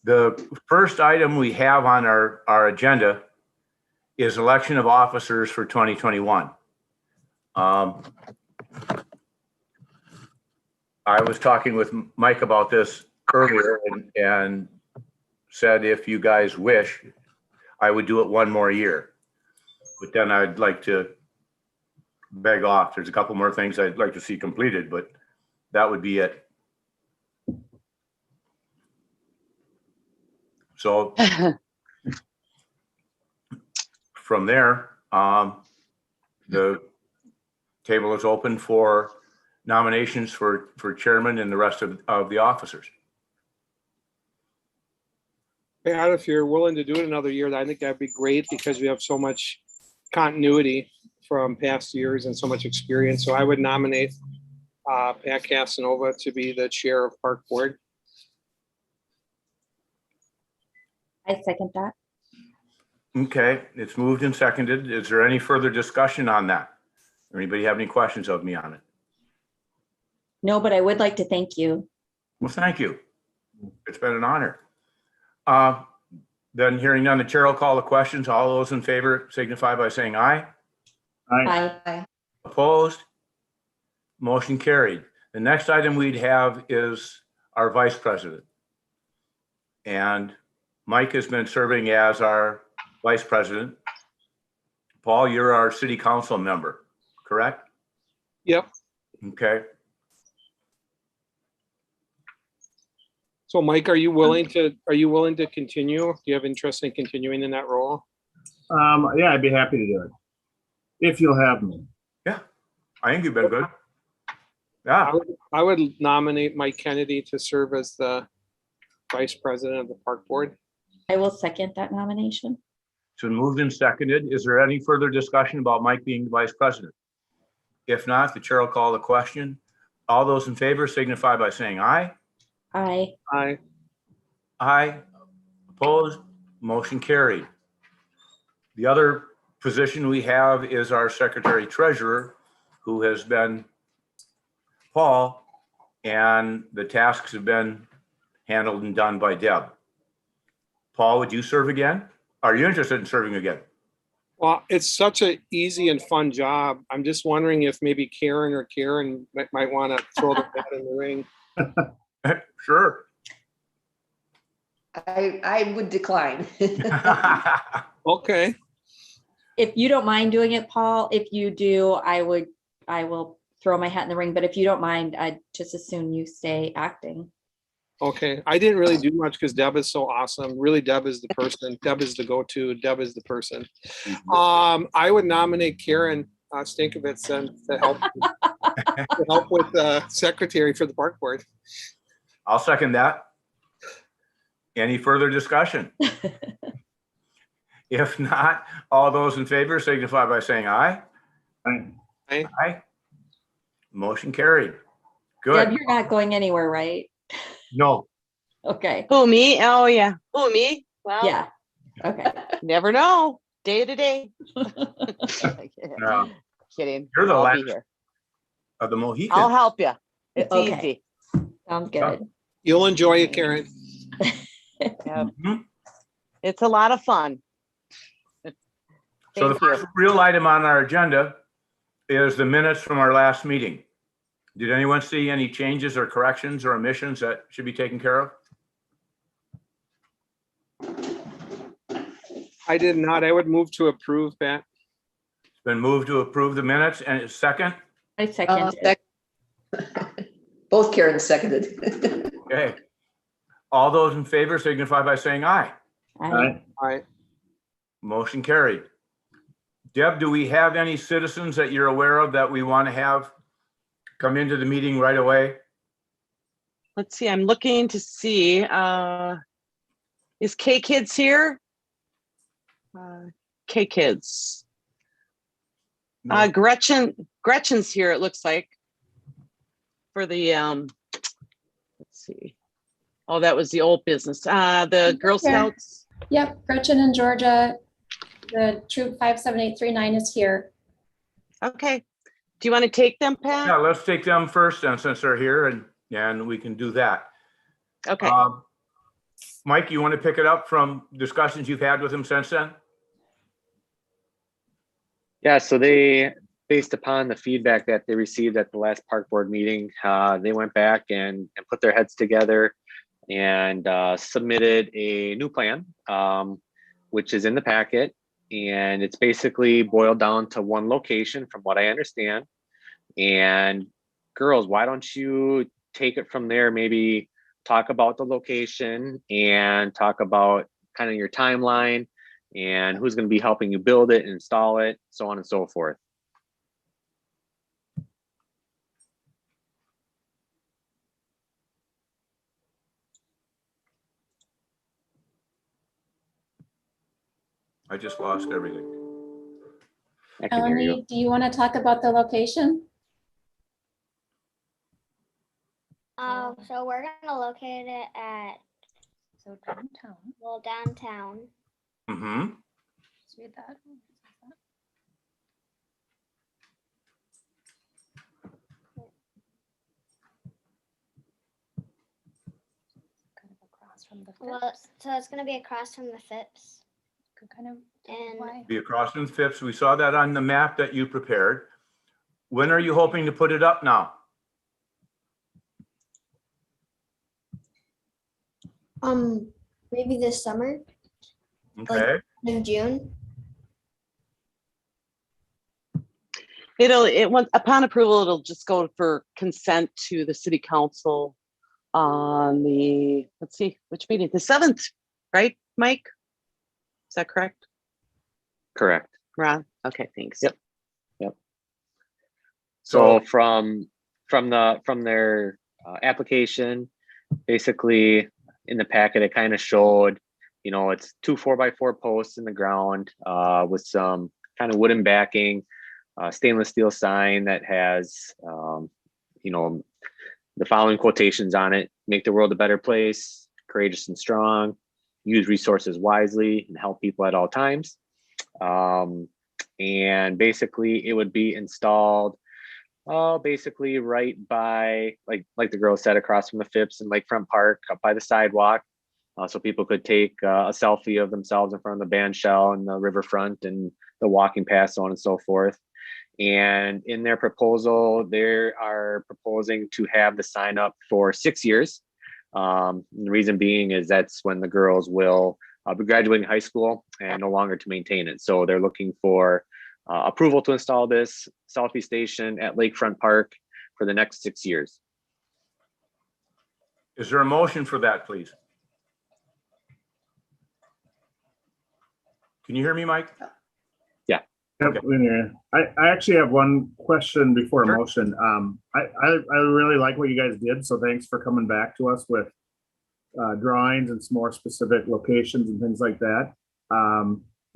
The first item we have on our agenda is election of officers for 2021. I was talking with Mike about this earlier and said if you guys wish, I would do it one more year. But then I'd like to beg off. There's a couple more things I'd like to see completed, but that would be it. So from there, the table is open for nominations for chairman and the rest of the officers. Pat, if you're willing to do it another year, I think that'd be great because we have so much continuity from past years and so much experience. So I would nominate Pat Casanova to be the chair of Park Board. I second that. Okay, it's moved and seconded. Is there any further discussion on that? Anybody have any questions of me on it? No, but I would like to thank you. Well, thank you. It's been an honor. Then hearing none, the chair will call the questions. All those in favor signify by saying aye. Aye. Opposed? Motion carried. The next item we'd have is our vice president. And Mike has been serving as our vice president. Paul, you're our city council member, correct? Yep. Okay. So Mike, are you willing to continue? Do you have interest in continuing in that role? Yeah, I'd be happy to do it. If you'll have me. Yeah, I think you've been good. Yeah, I would nominate Mike Kennedy to serve as the vice president of the Park Board. I will second that nomination. so moved and seconded. Is there any further discussion about Mike being the vice president? If not, the chair will call the question. All those in favor signify by saying aye. Aye. Aye. Aye. Opposed? Motion carried. The other position we have is our secretary treasurer, who has been Paul, and the tasks have been handled and done by Deb. Paul, would you serve again? Are you interested in serving again? Well, it's such an easy and fun job. I'm just wondering if maybe Karen might want to throw the hat in the ring. Sure. I would decline. Okay. If you don't mind doing it, Paul, if you do, I will throw my hat in the ring. But if you don't mind, I'd just as soon you stay acting. Okay. I didn't really do much because Deb is so awesome. Really, Deb is the person. Deb is the go-to. Deb is the person. I would nominate Karen Stankovitz to help with secretary for the Park Board. I'll second that. Any further discussion? If not, all those in favor signify by saying aye. Aye. Aye. Aye. Motion carried. Deb, Good. you're not going anywhere, right? No. Okay. Who, me? Oh, yeah. Who, me? Well, Yeah. Okay. never know. Day to day. No. Kidding. You're the I'll last be here. of the Mohicans. I'll help you. It's Okay. easy. Sounds good. You'll enjoy it, Karen. Yeah, Mhm. it's a lot of fun. So the Thank you. first real item on our agenda is the minutes from our last meeting. Did anyone see any changes or corrections or omissions that should be taken care of? I did not. I would move to approve, Pat. It's been moved to approve the minutes, and it's second. I second it. Both Karen seconded. Okay. All those in favor signify by saying aye. Aye. All right. Motion carried. Deb, do we have any citizens that you're aware of that we want to have come into the meeting right away? Let's see. I'm looking to see. Is KKids here? KKids. No. Gretchen's here. It looks like for the let's see. Oh, that was the old business. The Girl here. Scouts. Yep, Gretchen and Georgia, the troop 57839 is here. Okay. Do you want to take them, Pat? Yeah, let's take them first, and since they're here, and we can do that. Okay. Mike, you want to pick it up from discussions you've had with him since then? Yeah, so they, based upon the feedback that they received at the last park board meeting, they went back and put their heads together and submitted a new plan, which is in the packet. And it's basically boiled down to one location from what I understand. And girls, why don't you take it from there? Maybe talk about the location and talk about kind of your timeline and who's going to be helping you build it, install it, so on and so forth. I just lost everything. I can hear you. Melanie, do you want to talk about the location? So we're gonna locate it at, So downtown. well, downtown. Mm-hmm. Let's read that. Kind of across from the Well, Phipps. so it's gonna be across from the Phipps. Could kind of And- why. Be across from Phipps. We saw that on the map that you prepared. When are you hoping to put it up now? Maybe this summer, Okay, in June. Upon approval, it'll just go for consent to the city council on the, let's see, which meeting? The 7th, right, Mike? Is that correct? Correct. Ron? Okay, thanks. Yep. So from their application, basically in the packet, it kind of showed, it's 2 4x4 posts in the ground with some kind of wooden backing, stainless steel sign that has, the following quotations on it: make the world a better place, courageous and strong, use resources wisely, and help people at all times. And basically it would be installed basically right by, like the girl said, across from the Phipps and Lakefront Park, up by the sidewalk, so people could take a selfie of themselves in front of the band shell and the riverfront and the walking path, so on and so forth. And in their proposal, they are proposing to have the sign up for 6 years. The reason being is that's when the girls will be graduating high school and no longer to maintain it. So they're looking for approval to install this selfie station at Lakefront Park for the next 6 years. is there a motion for that, please? Can you hear me, Mike? Yep, we can hear you. I actually have one question before a Sure. motion. I really like what you guys did, so thanks for coming back to us with drawings and some more specific locations and things like that.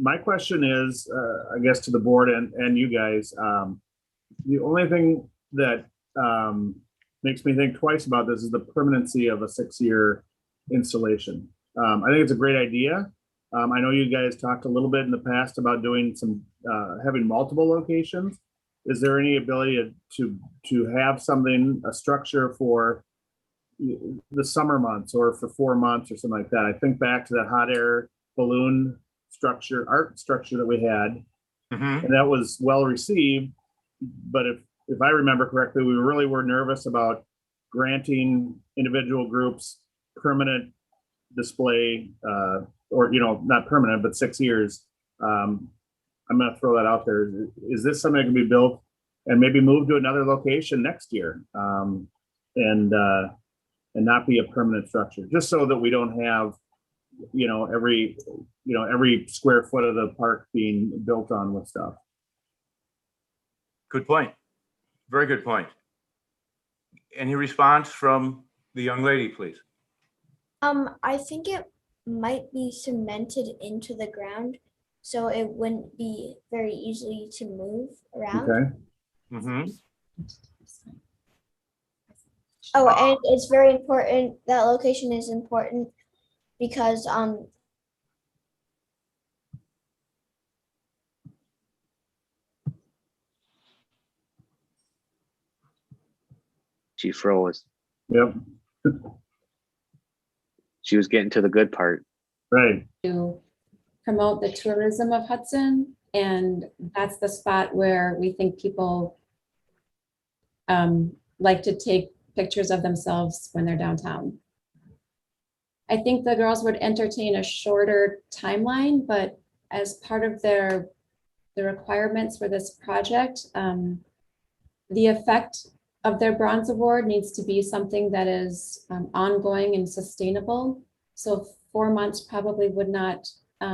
My question is, I guess to the board and you guys, the only thing that makes me think twice about this is the permanency of a 6-year installation. I think it's a great idea. I know you guys talked a little bit in the past about doing some, having multiple locations. Is there any ability to have something, a structure for the summer months or for 4 months or something like that? I think back to that hot air balloon structure, art structure that we had, Mm-hmm. and that was well received. But if I remember correctly, we really were nervous about granting individual groups permanent display, or not permanent, but 6 years. I'm going to throw that out there. Is this something that can be built and maybe move to another location next year, and not be a permanent structure, just so that we don't have every square foot of the park being built on with stuff? Good point. Very good point. Any response from the young lady, please? I think it might be cemented into the ground, so it wouldn't be very easily to move around. Okay. Mm-hmm. Oh, and it's very important, that location is important because She froze. Yep. she was getting to the good part. Right. To promote the tourism of Hudson, and that's the spot where we think people like to take pictures of themselves when they're downtown. I think the girls would entertain a shorter timeline, but as part of the requirements for this project, the effect of their bronze award needs to be something that is ongoing and sustainable. So 4 months probably would not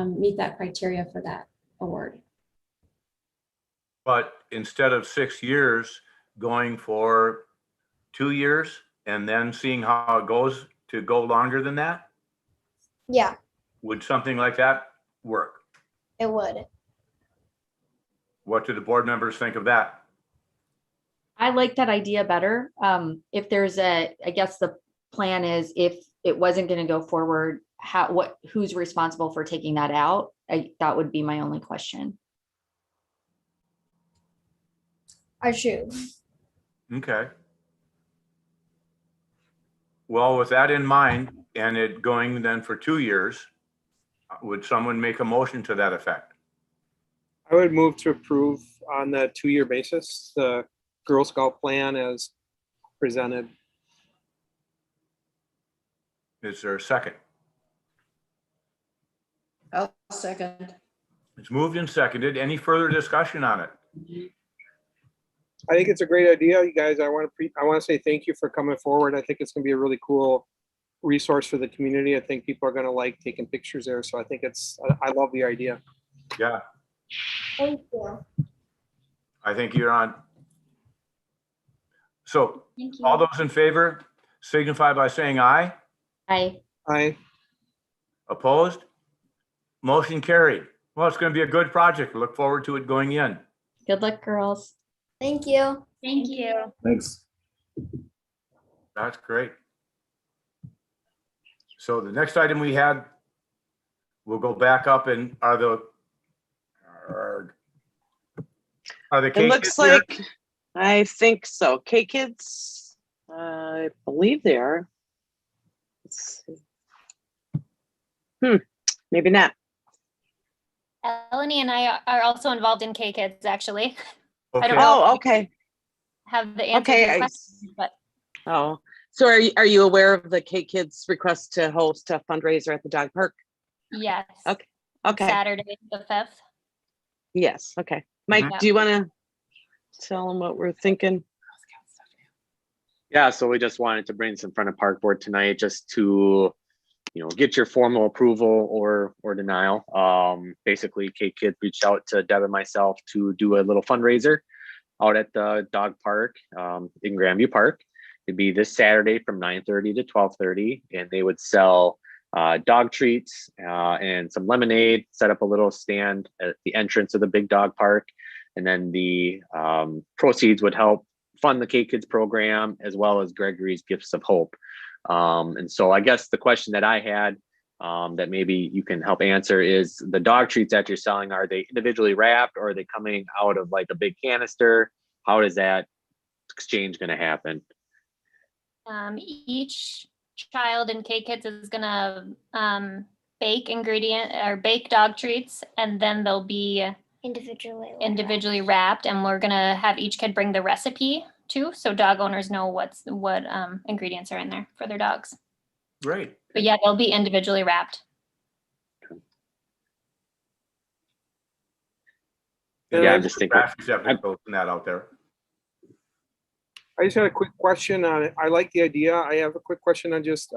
meet that criteria for that award. But instead of 6 years, going for 2 years and then seeing how it goes to go longer than that? Yeah, Would something like that work? it would. What do the board members think of that? I like that idea better. If there's I guess the plan is if it wasn't going to go forward, who's responsible for taking that out? That would be my only question. I choose. Okay. Well, with that in mind, and it going then for 2 years, would someone make a motion to that effect? I would move to approve on the 2-year basis, the Girl Scout plan as presented. Is there a second? I'll second. It's moved and seconded. Any further discussion on it? I think it's a great idea, you guys. I want to say thank you for coming forward. I think it's gonna be a really cool resource for the community. I think people are gonna like taking pictures there. So I think I love the idea. Yeah, Thank you. I think you're on. So Thank all you. those in favor signify by saying aye. Aye. Opposed? Motion carried. Well, it's going to be a good project. Look forward to it going in. Good luck, girls. Thank you. Thank you. Thanks. That's great. So the next item we had, we'll go back up and are the It KKids looks here? like, I think so. KKids, I believe they are. Let's see. Maybe not. Eleni and I are also involved in KKids, actually. I Okay. don't know. Oh, okay. Have the answer to Okay, your I- question, but Oh, so are you aware of the KKids request to host a fundraiser at the dog park? yes. Okay. Okay. Saturday, the 5th. Yes. Okay. Mike, Mhm. do you want to tell them what we're thinking? Yeah, so we just wanted to bring this in front of Park Board tonight just to, get your formal approval or denial. Basically, KKids reached out to Deb and myself to do a little fundraiser out at the dog park in Grandview Park. It'd be this Saturday from 9:30 to 12:30, and they would sell dog treats and some lemonade, set up a little stand at the entrance of the big dog park, and then the proceeds would help fund the KKids program as well as Gregory's Gifts of Hope. And so I guess the question that I had that maybe you can help answer is the dog treats that you're selling, are they individually wrapped or are they coming out of like a big canister? How is that exchange going to happen? Each child in KKids is gonna bake dog treats, and then they'll be individually wrapped, and we're gonna have each kid bring the recipe too, so dog owners know what ingredients are in there for their dogs. Great. But yeah, they'll be individually wrapped. Yeah, I'm just thinking. Putting that out there. I just had a quick question on it. I like the idea. I have a quick question on just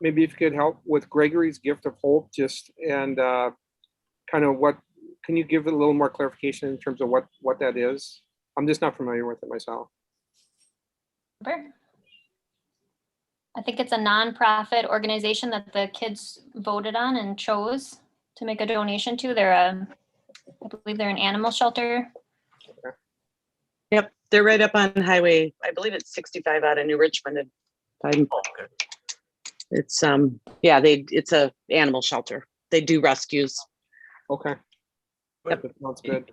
maybe if you could help with Gregory's Gift of Hope, just and kind of what, can you give it a little more clarification in terms of what that is? I'm just not familiar with it myself. Sure. I think it's a nonprofit organization that the kids voted on and chose to make a donation to. I believe they're an animal shelter. Yep, they're right up on highway. I believe it's 65 out of New Richmond. And Okay. it's it's a animal shelter. They do rescues. Okay. Yep. That sounds good.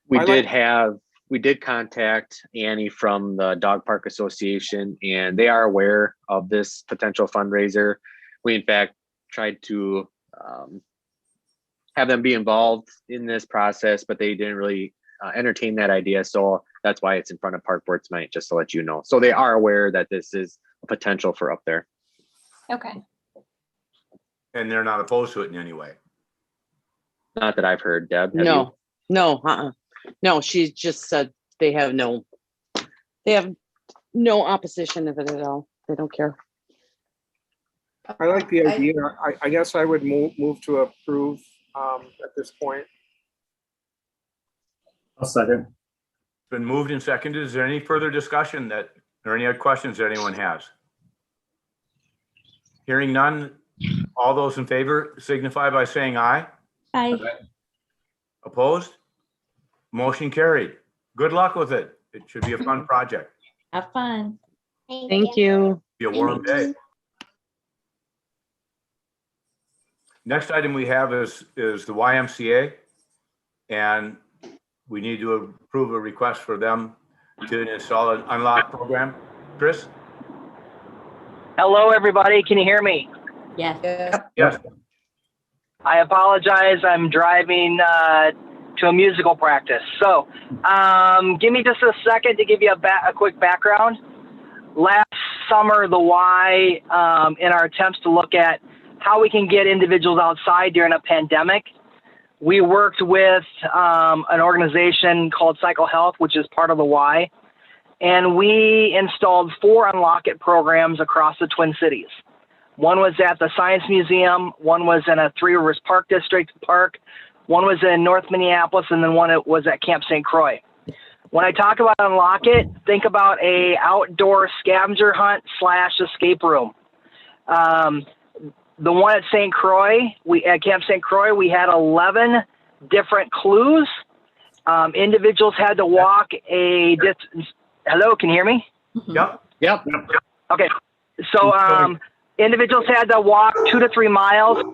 We I did like- have we did contact Annie from the Dog Park Association, and they are aware of this potential fundraiser. We, in fact, tried to have them be involved in this process, but they didn't really entertain that idea. So that's why it's in front of Park Board tonight, just to let you know. So they are aware that this is a potential for up there. Okay. And they're not opposed to it in any way. Not that I've heard, Deb. Have you? No, she just said they have no opposition of it at all. They don't care. I like the idea. I guess I would move to approve at this point. I'll second. It's been moved and seconded. Is there any further discussion or any other questions that anyone has? Hearing none, all those in favor signify by saying aye. Aye. Opposed? Motion carried. Good luck with it. It should be a fun project. Have fun. Thank you. Be a warm day. Next item we have is the YMCA, and we need to approve a request for them to install an unlock program. Chris? Hello, everybody. Can you hear me? Yes. Yes. I apologize. I'm driving to a musical practice. So give me just a second to give you a quick background. Last summer, the Y, in our attempts to look at how we can get individuals outside during a pandemic, we worked with an organization called Cycle Health, which is part of the Y, and we installed 4 Unlock It programs across the Twin Cities. One was at the Science Museum, one was in a Three Rivers Park District park, one was in North Minneapolis, and then one was at Camp St. Croix. When I talk about Unlock It, think about a outdoor scavenger hunt / escape room. The one at St. Croix, at Camp St. Croix, we had 11 different clues. Individuals had to walk a distance. Hello, can you hear me? Yep. Okay, so individuals had to walk 2 to 3 miles,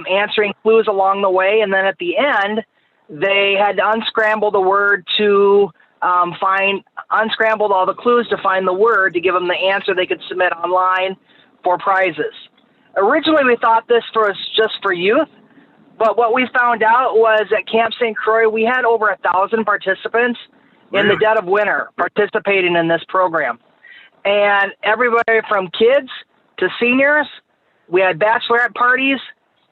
answering clues along the way, and then at the end, they had to unscramble the word to unscrambled all the clues to find the word to give them the answer they could submit online for prizes. Originally, we thought this was just for youth, but what we found out was at Camp St. Croix, we had over 1,000 participants in the dead of winter participating in this program. And everybody from kids to seniors, we had bachelorette parties,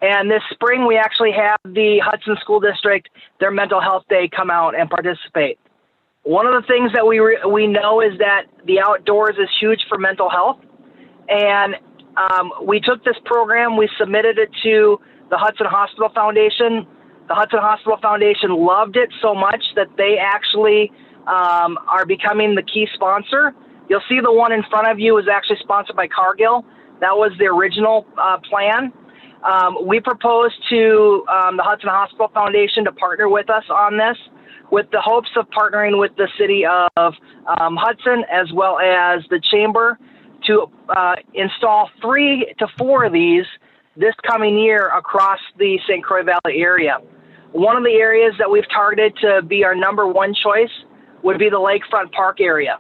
and this spring we actually have the Hudson School District, their mental health day, come out and participate. One of the things that we know is that the outdoors is huge for mental health, and we took this program, we submitted it to the Hudson Hospital Foundation. The Hudson Hospital Foundation loved it so much that they actually are becoming the key sponsor. You'll see the one in front of you is actually sponsored by Cargill. That was the original plan. We proposed to the Hudson Hospital Foundation to partner with us on this, with the hopes of partnering with the city of Hudson as well as the chamber to install 3 to 4 of these this coming year across the St. Croix Valley area. One of the areas that we've targeted to be our #1 choice would be the Lakefront Park area,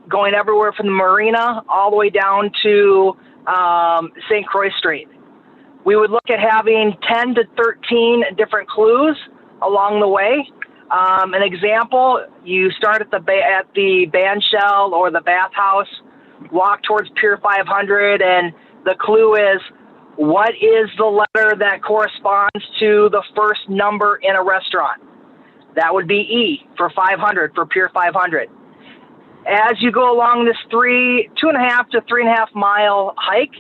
going everywhere from the marina all the way down to St. Croix Street. We would look at having 10 to 13 different clues along the way. An example, you start at the band shell or the bathhouse, walk towards Pier 500, and the clue is, what is the letter that corresponds to the first number in a restaurant? That would be E for 500, for Pier 500. As you go along this 2.5 to 3.5 mile hike,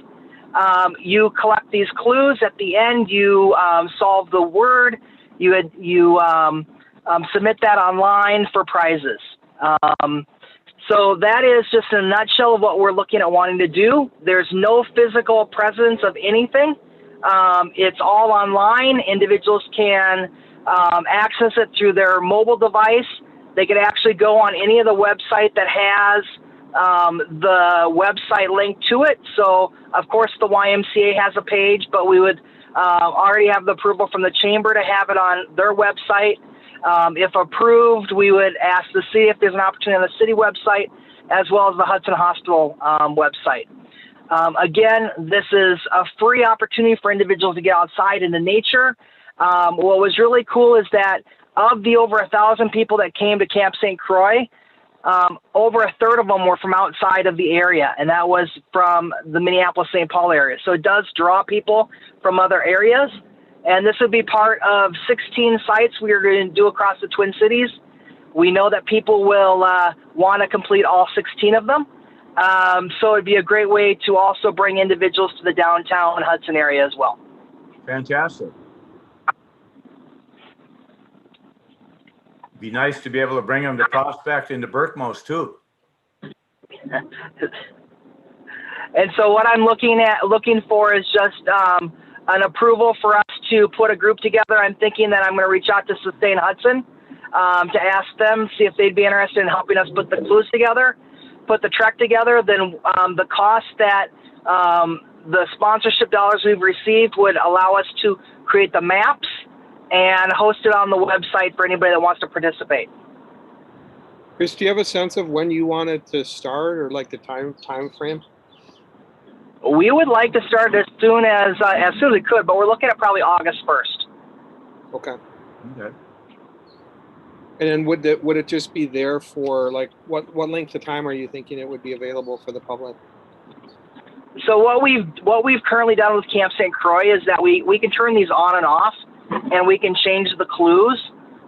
you collect these clues. At the end, you solve the word. You submit that online for prizes. So that is just in a nutshell of what we're looking at wanting to do. There's no physical presence of anything. It's all online. Individuals can access it through their mobile device. They could actually go on any of the website that has the website link to it. So, of course, the YMCA has a page, but we would already have the approval from the chamber to have it on their website. If approved, we would ask to see if there's an opportunity on the city website as well as the Hudson Hospital website. Again, this is a free opportunity for individuals to get outside into nature. What was really cool is that of the over 1,000 people that came to Camp St. Croix, over a third of them were from outside of the area, and that was from the Minneapolis-St. Paul area. So it does draw people from other areas, and this would be part of 16 sites we are going to do across the Twin Cities. We know that people will want to complete all 16 of them. So it'd be a great way to also bring individuals to the downtown Hudson area as well. Fantastic. Be nice to be able to bring them to Prospect and to Berkmos too. And so what I'm looking for is just an approval for us to put a group together. I'm thinking that I'm going to reach out to Sustain Hudson to ask them, see if they'd be interested in helping us put the clues together, put the trek together. Then the cost that the sponsorship dollars we've received would allow us to create the maps and host it on the website for anybody that wants to participate. Chris, do you have a sense of when you want it to start, or like the time frame? We would like to start as soon as we could, but we're looking at probably August 1st. Okay. Okay. And then would it just be there for like what length of time are you thinking it would be available for the public? So what we've currently done with Camp St. Croix is that we can turn these on and off, and we can change the clues.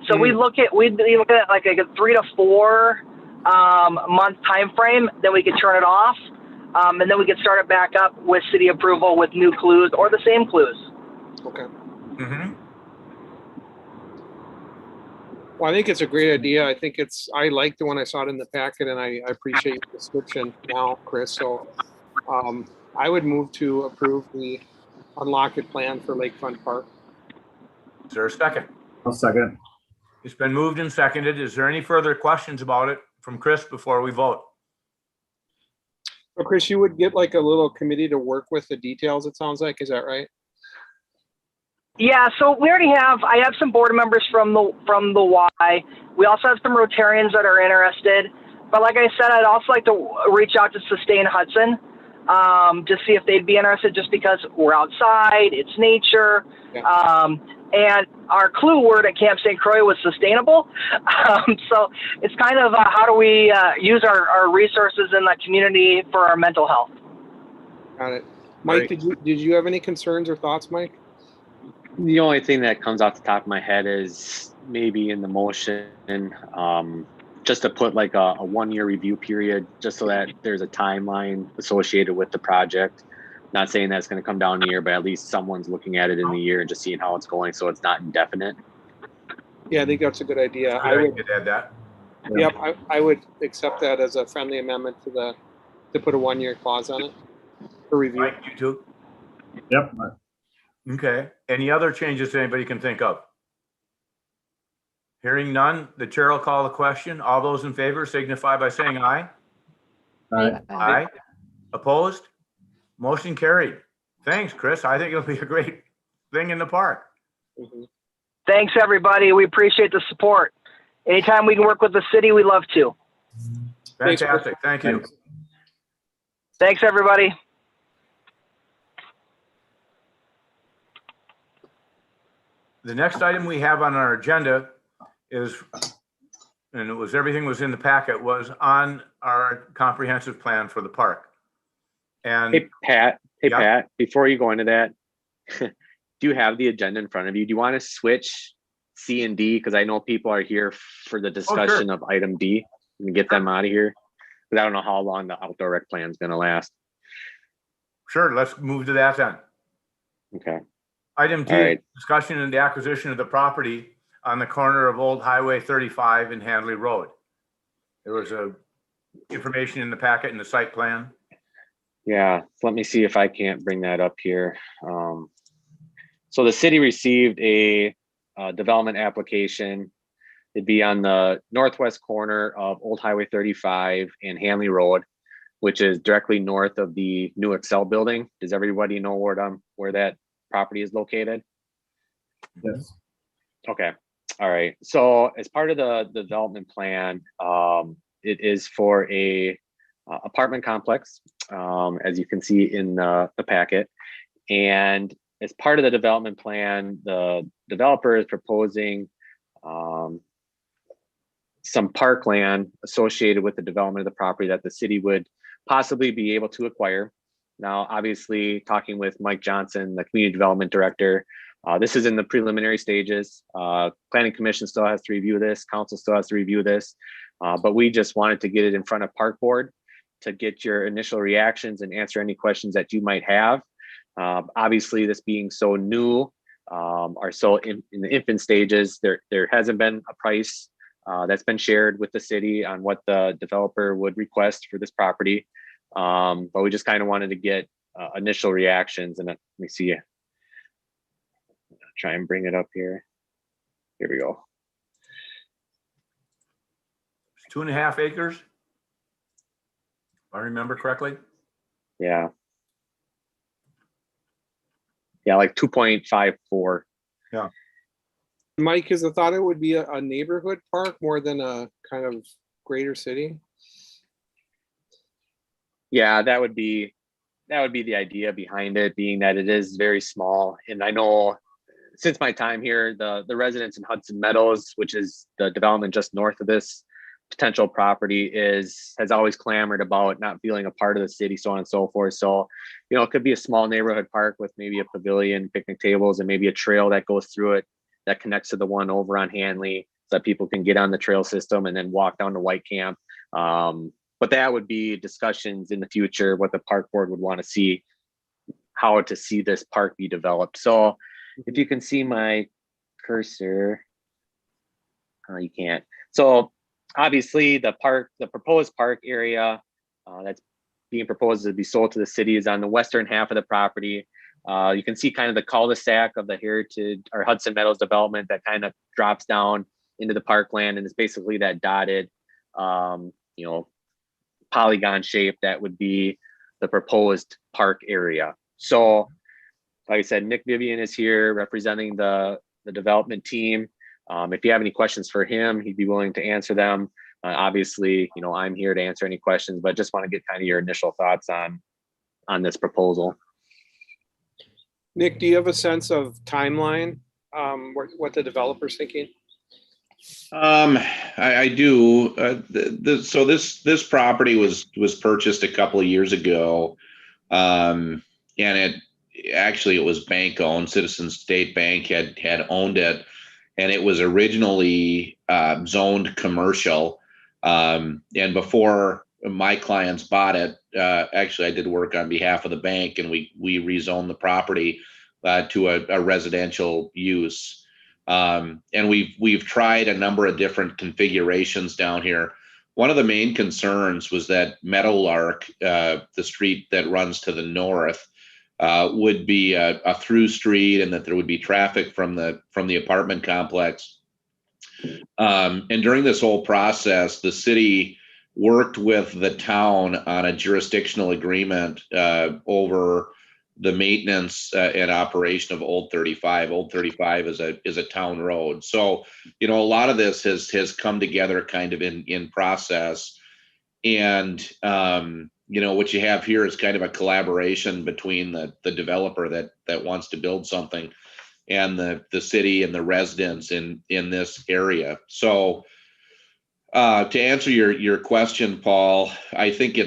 So we'd be looking at like a 3 to 4 month time frame. Then we could turn it off, and then we could start it back up with city approval with new clues or the same clues. Okay. Mm-hmm. Well, I think it's a great idea. I liked the one I saw it in the packet, and I appreciate your description now, Chris. So I would move to approve the Unlock It plan for Lakefront Park. Is there a second? I'll second. It's been moved and seconded. Is there any further questions about it from Chris before we vote? So Chris, you would get like a little committee to work with the details, it sounds like. Is that right? Yeah, so I have some board members from the Y. We also have some Rotarians that are interested. But like I said, I'd also like to reach out to Sustain Hudson to see if they'd be interested, just because we're outside, it's nature. Yeah. And our clue word at Camp St. Croix was sustainable. So it's kind of how do we use our resources in the community for our mental health. Got it. Mike, Right. did you have any concerns or thoughts, Mike? The only thing that comes off the top of my head is maybe in the motion, just to put like a 1-year review period, just so that there's a timeline associated with the project. Not saying that's going to come down a year, but at least someone's looking at it in the year and just seeing how it's going, so it's not indefinite. Yeah, I think that's a good idea. I would add that. Yep, I would accept that as a friendly amendment to put a 1-year clause on it for review. Mike, you too? Yep. Okay. Any other changes anybody can think of? Hearing none, the chair will call the question. All those in favor signify by saying aye. Aye. Opposed? Motion carried. Thanks, Chris. I think it'll be a great thing in the park. Mhm. Thanks, everybody. We appreciate the support. Anytime we can work with the city, we love to. Thanks, Chris. Fantastic. Thank you. Thanks, everybody. The next item we have on our agenda is, and everything was in the packet, was on our comprehensive plan for the park. And Hey, Pat. Yeah. Pat, before you go into that, do you have the agenda in front of you? Do you want to switch C and D? Because I know people are here for the discussion of item D and get them out of here. Because I don't know how long the outdoor rec plan is going to last. sure, let's move to that then. Okay. Item D, All right. discussion and the acquisition of the property on the corner of Old Highway 35 and Handley Road. There was information in the packet and the site plan. Yeah, so let me see if I can't bring that up here. So the city received a development application. It'd be on the northwest corner of Old Highway 35 and Handley Road, which is directly north of the new Excel building. Does everybody know where that property is located? Yes. Okay, All right. So as part of the development plan, it is for a apartment complex, as you can see in the packet. And as part of the development plan, the developer is proposing some parkland associated with the development of the property that the city would possibly be able to acquire. Now, obviously, talking with Mike Johnson, the community development director, this is in the preliminary stages. Planning Commission still has to review this. Council still has to review this. But we just wanted to get it in front of Park Board to get your initial reactions and answer any questions that you might have. Obviously, this being so new, or so in the infant stages, there hasn't been a price that's been shared with the city on what the developer would request for this property. But we just kind of wanted to get initial reactions. And let me see. Try and bring it up here. Here we go. 2.5 acres. If I remember correctly. Yeah. Yeah, like 2.54. Yeah. Mike, is the thought it would be a neighborhood park more than a kind of greater city? Yeah, that would be the idea behind it, being that it is very small. And I know since my time here, the residents in Hudson Meadows, which is the development just north of this potential property, has always clamored about not feeling a part of the city, so on and so forth. So, it could be a small neighborhood park with maybe a pavilion, picnic tables, and maybe a trail that goes through it that connects to the one over on Hanley, so that people can get on the trail system and then walk down to White Camp. But that would be discussions in the future, what the park board would want to see, how to see this park be developed. So if you can see my cursor, you can't. So obviously the proposed park area that's being proposed to be sold to the city is on the western half of the property. You can see kind of the cul-de-sac of the Heritage or Hudson Meadows development that kind of drops down into the parkland, and it's basically that dotted, polygon shape that would be the proposed park area. So, like I said, Nick Vivian is here representing the development team. If you have any questions for him, he'd be willing to answer them. Obviously, I'm here to answer any questions, but just want to get kind of your initial thoughts on this proposal. Nick, do you have a sense of timeline, what the developer's thinking? I do. So this property was purchased a couple of years ago, and it was bank owned. Citizens State Bank had owned it, and it was originally zoned commercial. And before my clients bought it, I did work on behalf of the bank, and we rezoned the property to a residential use. And we've tried a number of different configurations down here. One of the main concerns was that Meadowlark, the street that runs to the north, would be a through street, and that there would be traffic from the apartment complex. And during this whole process, the city worked with the town on a jurisdictional agreement over the maintenance and operation of Old 35. Old 35 is a town road. So, a lot of this has come together kind of in process. And, what you have here is kind of a collaboration between the developer that wants to build something and the city and the residents in this area. So to answer your question, Paul, I think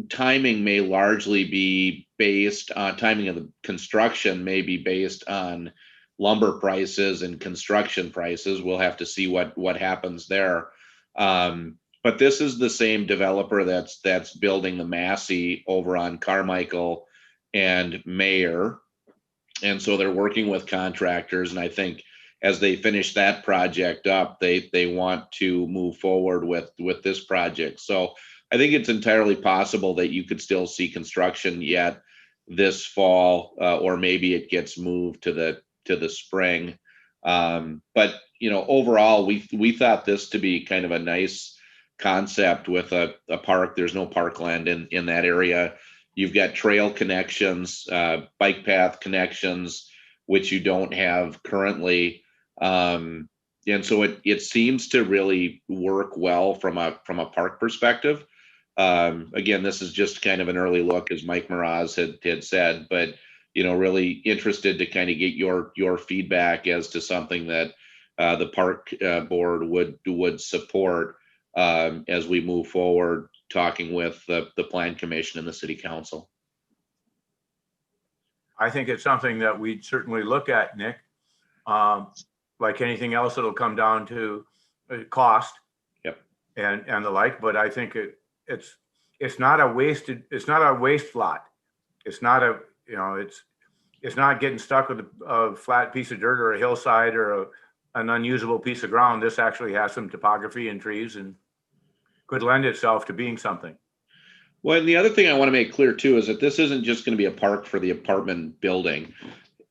timing may largely be based on timing of the construction may be based on lumber prices and construction prices. We'll have to see what happens there. But this is the same developer that's building the Massey over on Carmichael and Mayer. And so they're working with contractors. And I think as they finish that project up, they want to move forward with this project. So I think it's entirely possible that you could still see construction yet this fall, or maybe it gets moved to the spring. But overall, we thought this to be kind of a nice concept with a park. There's no parkland in that area. You've got trail connections, bike path connections, which you don't have currently. so it seems to really work well from a park perspective. Again, this is just kind of an early look, as Mike Mraz had said, but really interested to kind of get your feedback as to something that the park board would support as we move forward, talking with the plan commission and the city council. I think it's something that we'd certainly look at, Nick. Like anything else, it'll come down to cost. Yep. And the like, but I think it's not a waste lot. It's not it's not getting stuck with a flat piece of dirt or a hillside or an unusable piece of ground. This actually has some topography and trees and could lend itself to being something. Well, and the other thing I want to make clear too is that this isn't just going to be a park for the apartment building.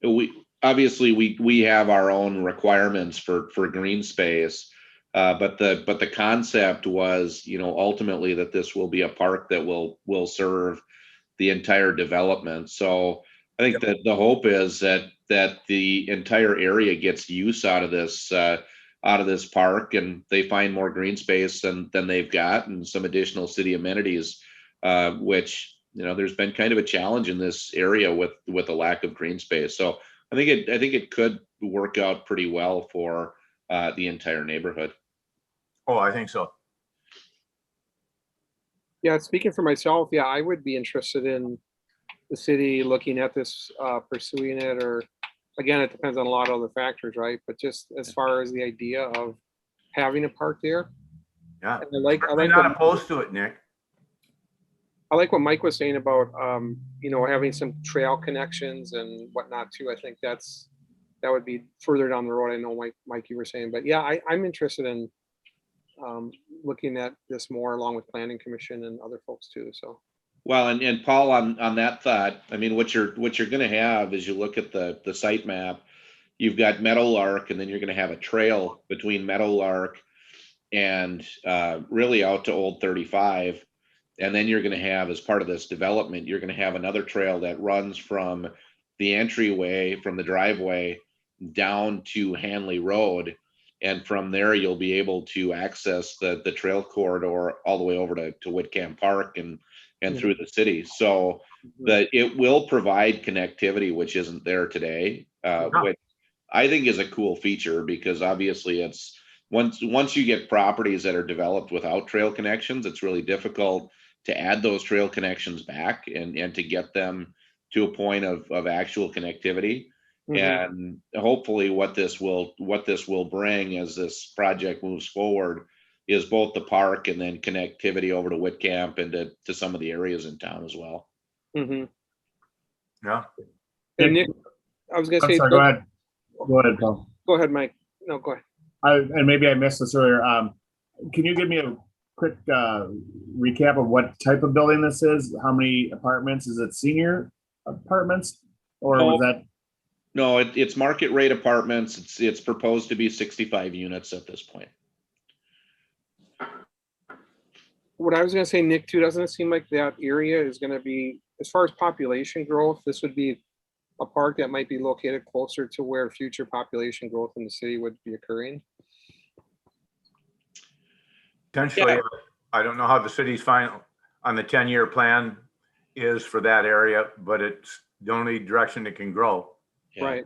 We have our own requirements for green space, but the concept was, ultimately that this will be a park that will serve the entire development. So I think that the hope is that the entire area gets use out of this park, and they find more green space than they've got, and some additional city amenities, which there's been kind of a challenge in this area with a lack of green space. So I think it could work out pretty well for the entire neighborhood. Oh, I think so. Yeah, speaking for myself, yeah, I would be interested in the city looking at this, pursuing it, or again, it depends on a lot of other factors, right? But just as far as the idea of having a park there. Yeah. And I'm not opposed to it, Nick. I like what Mike was saying about, having some trail connections and whatnot too. I think that would be further down the road. I know, Mike, you were saying, but yeah, I'm interested in looking at this more along with planning commission and other folks too. So. Well, and Paul, on that thought, I mean, what you're going to have is, you look at the site map, you've got Meadowlark, and then you're going to have a trail between Meadowlark and really out to Old 35. And then you're going to have, as part of this development, you're going to have another trail that runs from the entryway, from the driveway down to Hanley Road. And from there, you'll be able to access the trail corridor all the way over to Whitcamp Park and through the city. So that it will provide connectivity, which isn't there today, which I think is a cool feature, because obviously it's once you get properties that are developed without trail connections, it's really difficult to add those trail connections back and to get them to a point of actual connectivity. And hopefully what this will bring as this project moves forward is both the park and then connectivity over to Whitcamp and to some of the areas in town as well. Yeah. And Nick, I was going to say, sorry, go ahead. Go ahead, Paul. Go ahead, Mike. No, go ahead. And maybe I missed this earlier. Can you give me a quick recap of what type of building this is? How many apartments? Is it senior apartments, or was that? No, it's market rate apartments. It's proposed to be 65 units at this point. What I was going to say, Nick, too, doesn't it seem like that area is going to be, as far as population growth, this would be a park that might be located closer to where future population growth in the city would be occurring? Potentially, yeah. I don't know how the city's final on the 10-year plan is for that area, but it's the only direction it can grow. Yeah. Right.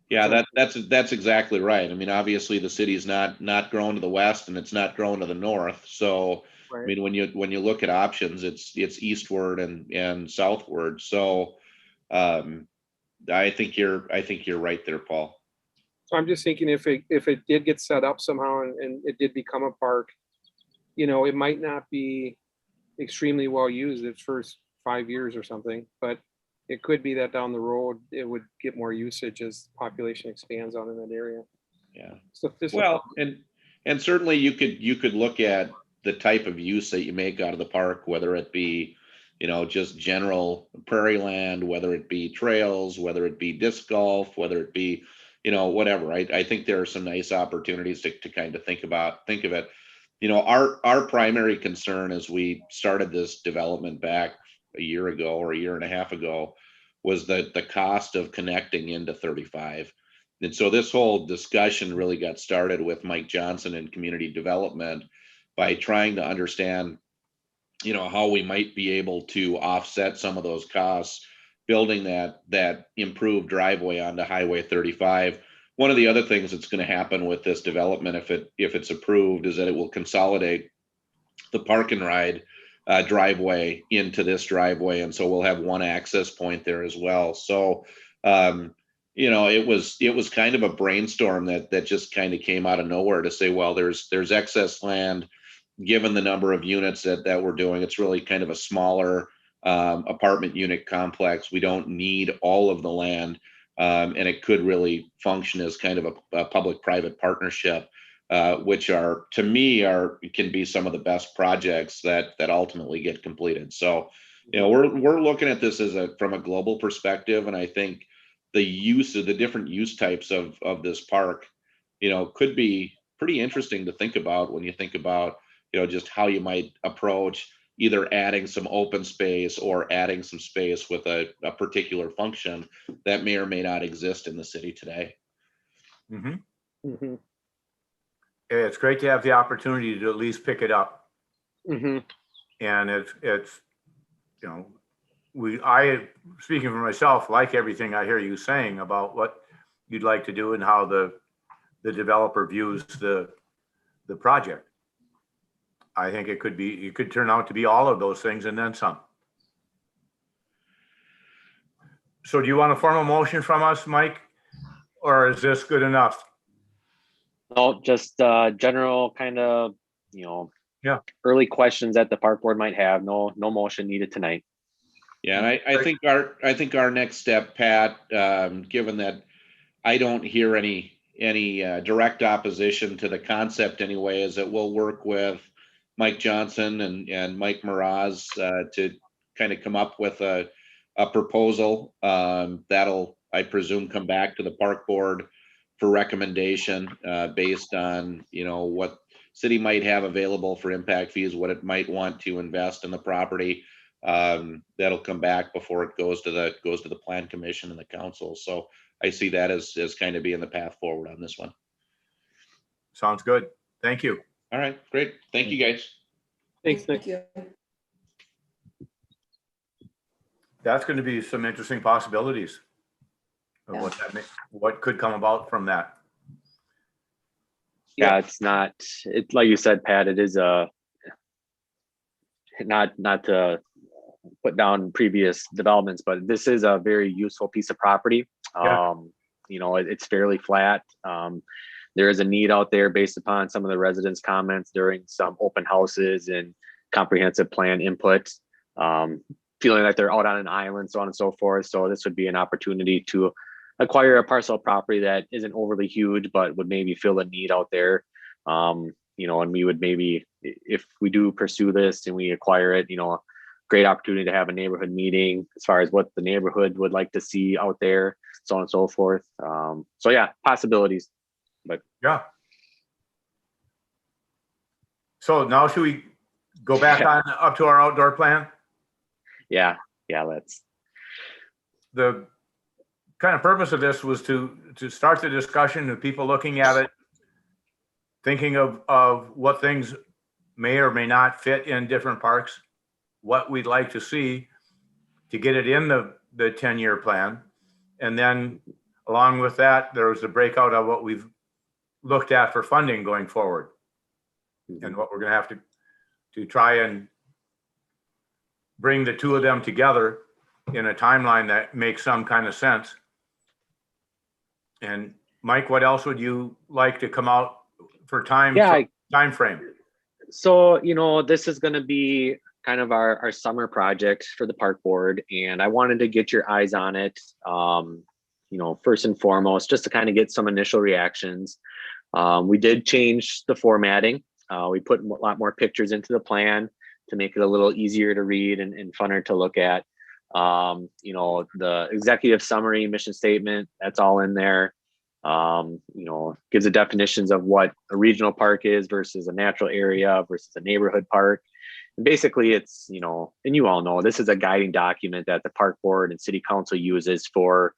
Yeah, that's exactly right. I mean, obviously the city's not grown to the west and it's not grown to the north. So right. I mean, when you look at options, it's eastward and southward. So I think you're right there, Paul. So I'm just thinking if it did get set up somehow and it did become a park, it might not be extremely well used its first 5 years or something, but it could be that down the road it would get more usage as population expands on in that area. Yeah. So well, and certainly you could look at the type of use that you make out of the park, whether it be, just general prairie land, whether it be trails, whether it be disc golf, whether it be, whatever. I think there are some nice opportunities to kind of think of it. Our primary concern as we started this development back a year ago or a year and a half ago was the cost of connecting into 35. And so this whole discussion really got started with Mike Johnson in community development by trying to understand, how we might be able to offset some of those costs, building that improved driveway onto Highway 35. One of the other things that's going to happen with this development, if it's approved, is that it will consolidate the park and ride driveway into this driveway, and so we'll have one access point there as well. So, it was kind of a brainstorm that just kind of came out of nowhere to say, well, there's excess land, given the number of units that we're doing. It's really kind of a smaller apartment unit complex. We don't need all of the land, and it could really function as kind of a public-private partnership, which to me can be some of the best projects that ultimately get completed. So, we're looking at this from a global perspective, and I think the different use types of this park, could be pretty interesting to think about when you think about, just how you might approach either adding some open space or adding some space with a particular function that may or may not exist in the city today. Mm-hmm. It's great to have the opportunity to at least pick it up. Mm-hmm. And it's I, speaking for myself, like everything I hear you saying about what you'd like to do and how the developer views the project. I think it could turn out to be all of those things and then some. So do you want a formal motion from us, Mike? Or is this good enough? No, just general kind of, early questions that the park board might have. No motion needed tonight. Yeah, and I think our next step, Pat, given that I don't hear any direct opposition to the concept anyway, is that we'll work with Mike Johnson and Mike Mraz to kind of come up with a proposal that'll, I presume, come back to the park board for recommendation based on what city might have available for impact fees, what it might want to invest in the property. That'll come back before it goes to the plan commission and the council. So I see that as kind of being the path forward on this one. Sounds good. Thank you. All right, great. Thank you, guys. Thanks, Nick. Thank you. That's going to be some interesting possibilities of what could come about from that. Yeah, it's like you said, Pat, it is not to put down previous developments, but this is a very useful piece of property. Yeah. It's fairly flat. There is a need out there based upon some of the residents' comments during some open houses and comprehensive plan input, feeling like they're out on an island, so on and so forth. So this would be an opportunity to acquire a parcel of property that isn't overly huge, but would maybe fill a need out there. And we would maybe, if we do pursue this and we acquire it, great opportunity to have a neighborhood meeting as far as what the neighborhood would like to see out there, so on and so forth. So yeah, possibilities. But yeah. So now should we go back on up to our outdoor plan? Yeah, let's. The kind of purpose of this was to start the discussion of people looking at it, thinking of what things may or may not fit in different parks, what we'd like to see to get it in the 10-year plan. And then along with that, there was the breakout of what we've looked at for funding going forward and what we're going to have to try and bring the two of them together in a timeline that makes some kind of sense. And Mike, what else would you like to come out for time frame? So, this is going to be kind of our summer project for the park board, and I wanted to get your eyes on it. First and foremost, just to kind of get some initial reactions. We did change the formatting. We put a lot more pictures into the plan to make it a little easier to read and funner to look at. The executive summary, mission statement, that's all in there. Gives the definitions of what a regional park is versus a natural area versus a neighborhood park. And basically it's, and you all know, this is a guiding document that the park board and city council uses for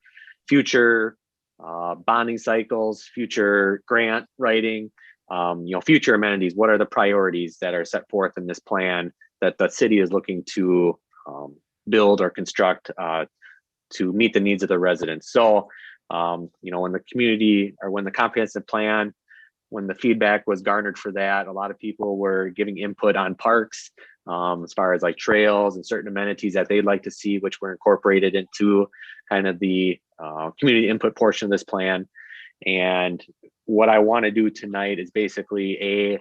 future bonding cycles, future grant writing, future amenities. What are the priorities that are set forth in this plan that the city is looking to build or construct to meet the needs of the residents? So, when the community or when the comprehensive plan, when the feedback was garnered for that, a lot of people were giving input on parks as far as like trails and certain amenities that they'd like to see, which were incorporated into kind of the community input portion of this plan. And what I want to do tonight is basically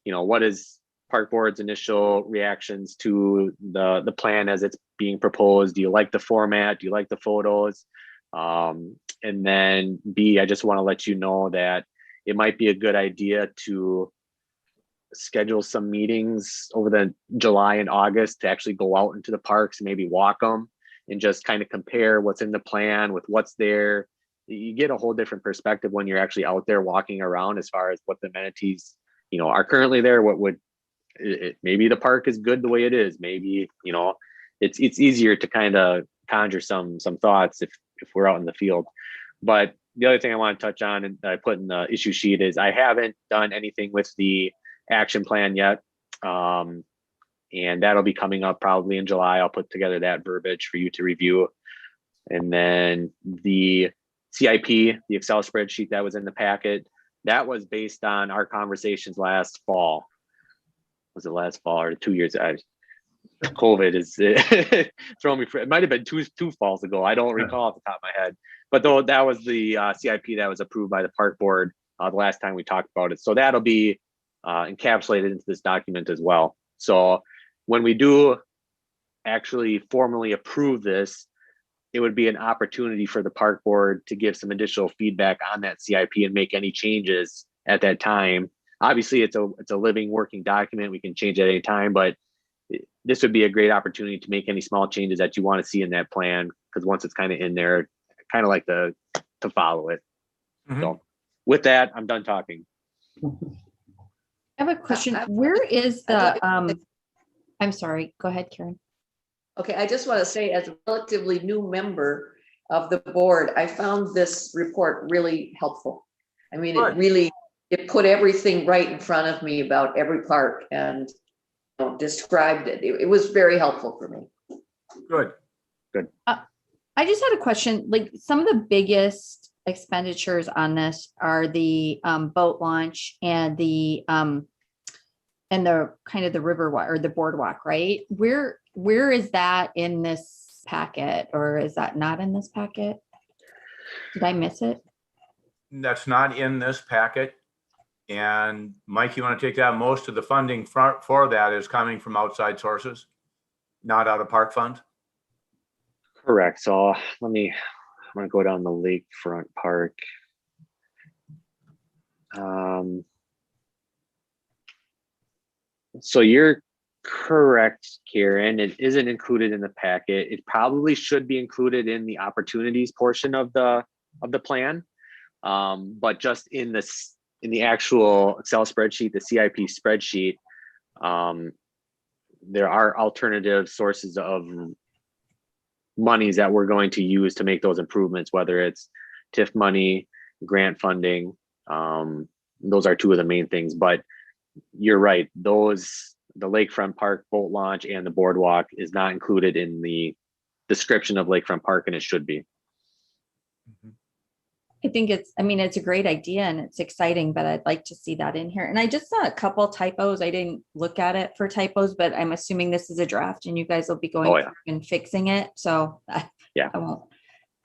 what is Park Board's initial reactions to the plan as it's being proposed? Do you like the format? Do you like the photos? And then B, I just want to let you know that it might be a good idea to schedule some meetings over the July and August to actually go out into the parks and maybe walk them and just kind of compare what's in the plan with what's there. You get a whole different perspective when you're actually out there walking around as far as what the amenities, are currently there. What would maybe the park is good the way it is. Maybe, it's easier to kind of conjure some thoughts if we're out in the field. But the other thing I want to touch on and I put in the issue sheet is I haven't done anything with the action plan yet. And that'll be coming up probably in July. I'll put together that verbiage for you to review. And then the CIP, the Excel spreadsheet that was in the packet, that was based on our conversations last fall. Was it last fall or 2 years? COVID is throwing me for it. Might have been two falls ago. I don't recall off the top of my head. But though that was the CIP that was approved by the park board the last time we talked about it. So that'll be encapsulated into this document as well. So when we do actually formally approve this, it would be an opportunity for the park board to give some additional feedback on that CIP and make any changes at that time. Obviously, it's a living, working document. We can change at any time, but this would be a great opportunity to make any small changes that you want to see in that plan. Because once it's kind of in there, I kind of like to follow it. Mhm. So with that, I'm done talking. I have a question. Where is the, I'm sorry, go ahead, Karen. Okay, I just want to say, as a relatively new member of the board, I found this report really helpful. I mean, it put everything right in front of me about every park and described it. It was very helpful for me. Good. I just had a question. Like, some of the biggest expenditures on this are the boat launch and the kind of the river walk or the boardwalk, right? Where is that in this packet, or is that not in this packet? Did I miss it? That's not in this packet. And Mike, you want to take that? Most of the funding for that is coming from outside sources, not out of park funds. Correct. So I'm going to go down the lakefront park. So you're correct, Karen. It isn't included in the packet. It probably should be included in the opportunities portion of the plan. But just in the actual Excel spreadsheet, the CIP spreadsheet, there are alternative sources of monies that we're going to use to make those improvements, whether it's TIF money, grant funding. Those are two of the main things, but you're right. The lakefront park boat launch and the boardwalk is not included in the description of lakefront park, and it should be. I think it's a great idea and it's exciting, but I'd like to see that in here. And I just saw a couple typos. I didn't look at it for typos, but I'm assuming this is a draft and you guys will be going through and fixing it. So I won't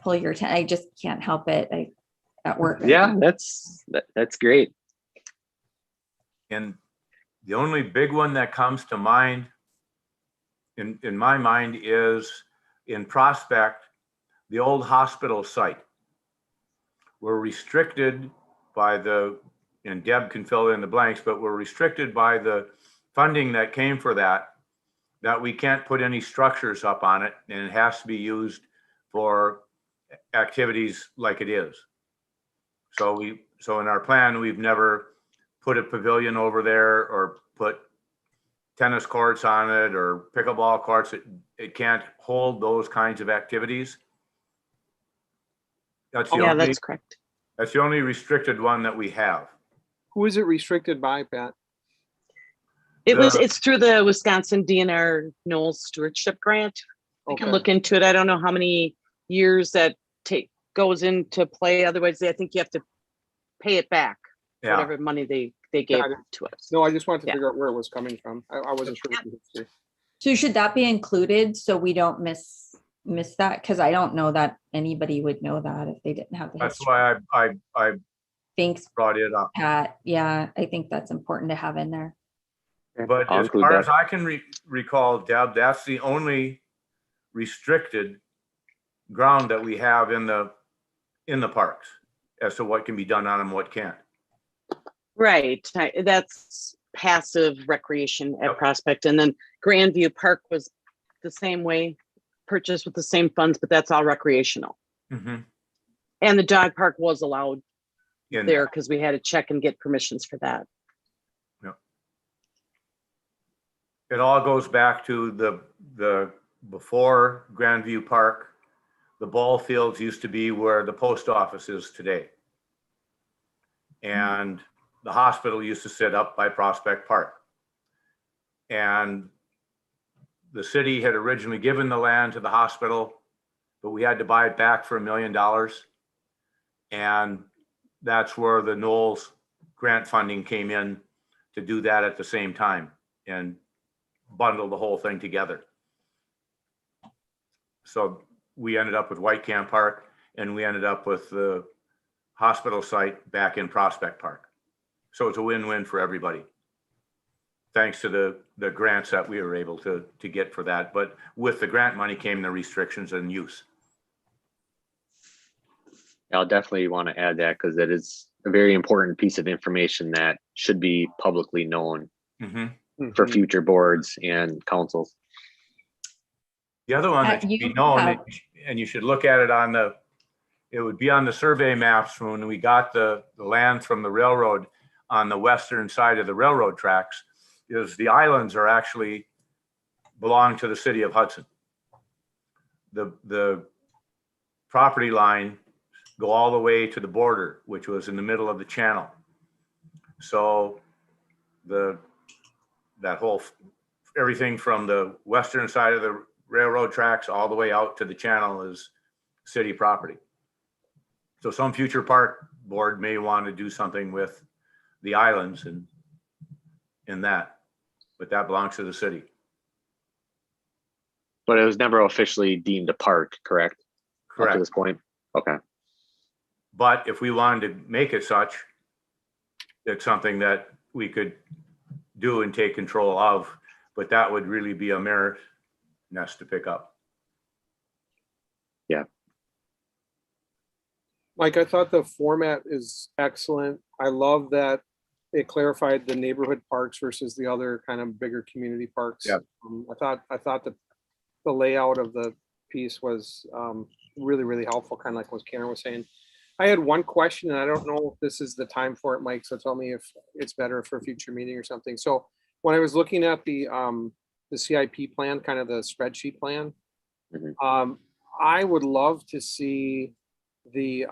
pull your attention. I just can't help it at work. Yeah, that's great. And the only big one that comes to mind in my mind is in Prospect, the old hospital site. We're restricted by and Deb can fill in the blanks, but we're restricted by the funding that came for that we can't put any structures up on it, and it has to be used for activities like it is. So in our plan, we've never put a pavilion over there or put tennis courts on it or pickleball courts. It can't hold those kinds of activities. That's the Yeah, only, that's correct. that's the only restricted one that we have. Who is it restricted by, Pat? It's through the Wisconsin DNR Knowles Stewardship Grant. I can Okay. look into it. I don't know how many years that goes into play. Otherwise, I think you have to pay it back, Yeah. whatever money they gave Got it. to us. No, I just wanted to Yeah. figure out where it was coming from. I wasn't sure. What the history. So should that be included so we don't miss that? Because I don't know that anybody would know that if they didn't have the That's history. why I Thanks, brought it up. Pat. Yeah, I think that's important to have in there. But I'll as include far that. as I can recall, Deb, that's the only restricted ground that we have in the parks as to what can be done on them, what can't. Right. That's passive recreation at Prospect. And then Grandview Park was the same way, purchased with the same funds, but that's all recreational. Mm-hmm. And the dog park was allowed In there because we had to check and get permissions for that. It all goes back to the before Grandview Park, the ball fields used to be where the post office is today. And the hospital used to sit up by Prospect Park. And the city had originally given the land to the hospital, but we had to buy it back for $1 million. And that's where the Knowles grant funding came in to do that at the same time and bundle the whole thing together. So we ended up with White Camp Park and we ended up with the hospital site back in Prospect Park. So it's a win-win for everybody. Thanks to the grants that we were able to get for that. But with the grant money came the restrictions and use. I'll definitely want to add that because it is a very important piece of information that should be publicly known for future boards and councils. The other one that should be known, and you should look at it it would be on the survey maps when we got the land from the railroad on the western side of the railroad tracks, is the islands are actually belong to the city of Hudson. The property line go all the way to the border, which was in the middle of the channel. So that whole, everything from the western side of the railroad tracks all the way out to the channel is city property. So some future park board may want to do something with the islands and in that, but that belongs to the city. But it was never officially deemed a park, correct? Up Correct. to this point? Okay. But if we wanted to make it such, it's something that we could do and take control of, but that would really be a merit nest to pick up. Yeah. Mike, I thought the format is excellent. I love that it clarified the neighborhood parks versus the other kind of bigger community parks. Yeah. I thought that the layout of the piece was really, really helpful, kind of like what Karen was saying. I had one question, and I don't know if this is the time for it, Mike, so tell me if it's better for a future meeting or something. So when I was looking at the CIP plan, kind of the spreadsheet plan, I would love to see the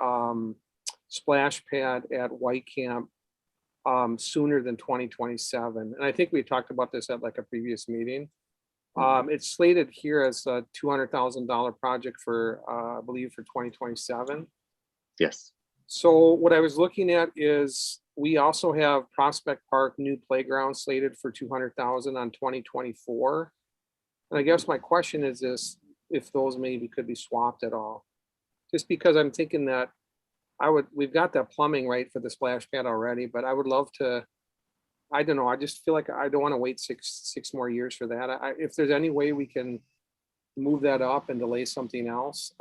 splash pad at White Camp sooner than 2027. And I think we talked about this at like a previous meeting. It's slated here as a $200,000 project for, I believe, for 2027. Yes. So what I was looking at is we also have Prospect Park new playground slated for 200,000 on 2024. And I guess my question is this, if those maybe could be swapped at all? Just because I'm thinking that we've got that plumbing right for the splash pad already, but I would love to, I don't know, I just feel like I don't want to wait six more years for that. If there's any way we can move that up and delay something else,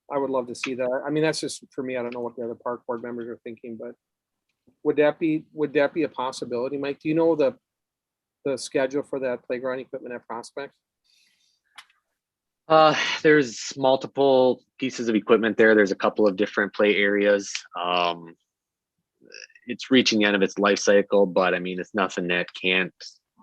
I would love to see that. I mean, that's just for me. I don't know what the other park board members are thinking, but would that be a possibility, Mike? Do you know the schedule for that playground equipment at Prospect? There's multiple pieces of equipment there. There's a couple of different play areas. It's reaching the end of its life cycle, but I mean, it's nothing that can't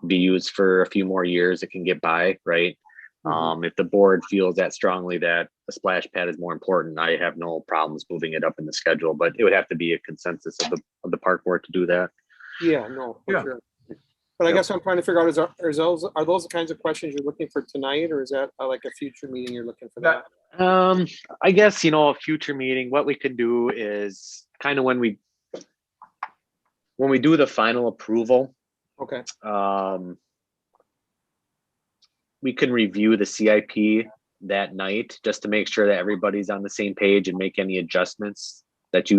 be used for a few more years. It can get by, right? If the board feels that strongly that a splash pad is more important, I have no problems moving it up in the schedule, but it would have to be a consensus of the park board to do that. Yeah, no, for Yeah. sure. But I guess I'm trying to figure out, are those the kinds of questions you're looking for tonight, or is that like a future meeting you're looking for that? I guess, a future meeting, what we could do is kind of when we do the final approval, Okay, we can review the CIP that night just to make sure that everybody's on the same page and make any adjustments that